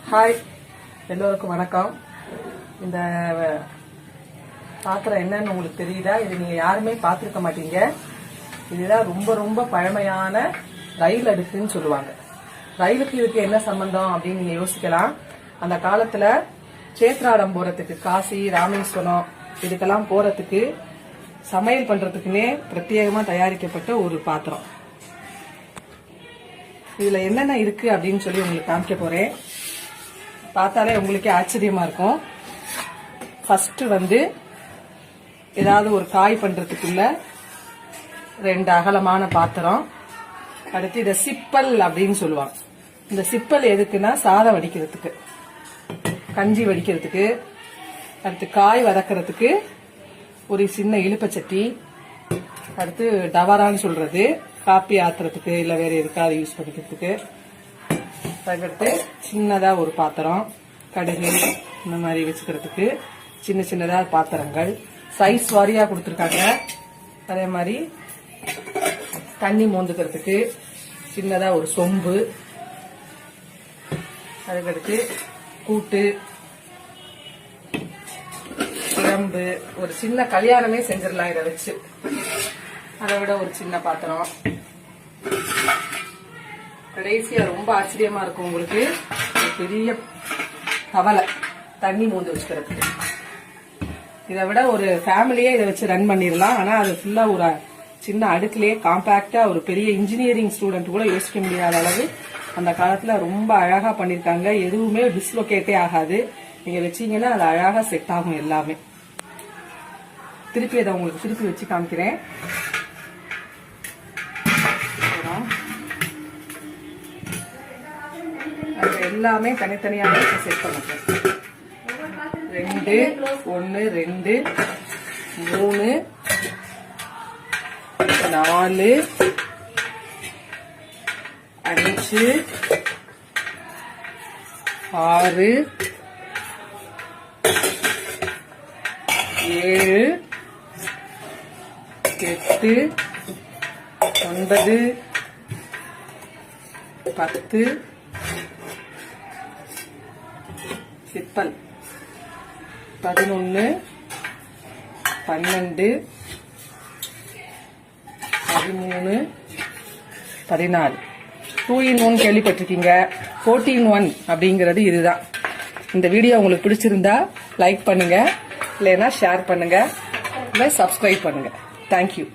Hi, எல்லோருக்கும் வணக்கம். இந்த பாத்திரம் என்னன்னு உங்களுக்கு தெரியுதா? இது நீங்க யாருமே பார்த்திருக்க மாட்டீங்க. இதுதான் ரொம்ப ரொம்ப பழமையான ரயில் அடுக்குன்னு சொல்லுவாங்க. ரயிலுக்கு இதுக்கு என்ன சம்பந்தம் அப்படின்னு நீங்க யோசிக்கலாம். அந்த காலத்துல சேத்ராடம் போறதுக்கு, காசி ராமேஸ்வரம் இதுக்கெல்லாம் போறதுக்கு சமையல் பண்றதுக்குன்னே பிரத்யேகமா தயாரிக்கப்பட்ட ஒரு பாத்திரம். இதுல என்னென்ன இருக்கு அப்படின்னு சொல்லி உங்களுக்கு காமிக்க போறேன். பார்த்தாலே உங்களுக்கே ஆச்சரியமா இருக்கும். ஃபர்ஸ்ட் ஏதாவது ஒரு காய் பண்றதுக்குள்ள 2 அகலமான பாத்திரம். அடுத்து இத சிப்பல் அப்படின்னு சொல்லுவாங்க. இந்த சிப்பல் எதுக்குன்னா சாதம் வடிக்கிறதுக்கு, கஞ்சி வடிக்கிறதுக்கு, அடுத்து காய் வதக்கிறதுக்கு ஒரு சின்ன இழுப்பச்சட்டி, அடுத்து டவரான்னு சொல்றது காப்பி ஆத்துறதுக்கு இல்ல வேற எதுக்காவது யூஸ் பண்ணிக்கிறதுக்கு. அதுக்கடுத்து சின்னதா ஒரு பாத்திரம், கடுகு இந்த மாதிரி வச்சுக்கிறதுக்கு சின்ன சின்னதா பாத்திரங்கள் சைஸ் வாரியா கொடுத்துருக்காங்க. அதே மாதிரி தண்ணி மோந்துக்கிறதுக்கு சின்னதா ஒரு சொம்பு, அதுக்கடுத்து கூட்டு, குழம்பு, ஒரு சின்ன கல்யாணமே செஞ்சிடலாம் இதை வச்சு. அதை விட ஒரு சின்ன பாத்திரம். கடைசியா ரொம்ப ஆச்சரியமா இருக்கும் உங்களுக்கு, பெரிய கவலை தண்ணி மூந்து வச்சுக்கிறதுக்கு. இதை விட ஒரு ஃபேமிலியே இதை வச்சு ரன் பண்ணிடலாம். ஆனா அது ஃபுல்லா ஒரு சின்ன அடுக்குலயே காம்பாக்டா ஒரு பெரிய இன்ஜினியரிங் ஸ்டூடெண்ட் கூட யோசிக்க முடியாத அளவு அந்த காலத்துல ரொம்ப அழகா பண்ணிருக்காங்க. எதுவுமே டிஸ்லோகேட்டே ஆகாது. நீங்க வச்சீங்கன்னா அது அழகா செட் ஆகும் எல்லாமே. திருப்பி அதை உங்களுக்கு திருப்பி வச்சு காமிக்கிறேன். எல்லாமே தனித்தனியாக செட் பண்ணுறேன். 2 1 2 3 4 5 6 7 8 9 10 சிப்பல் 11 12 13 14. 2 in 1 கேள்விப்பட்டிருக்கீங்க. 4 in 1 அப்படிங்கிறது இதுதான். இந்த வீடியோ உங்களுக்கு பிடிச்சிருந்தா லைக் பண்ணுங்க, இல்லைன்னா ஷேர் பண்ணுங்க, இல்லை சப்ஸ்கிரைப் பண்ணுங்க. தேங்க்யூ.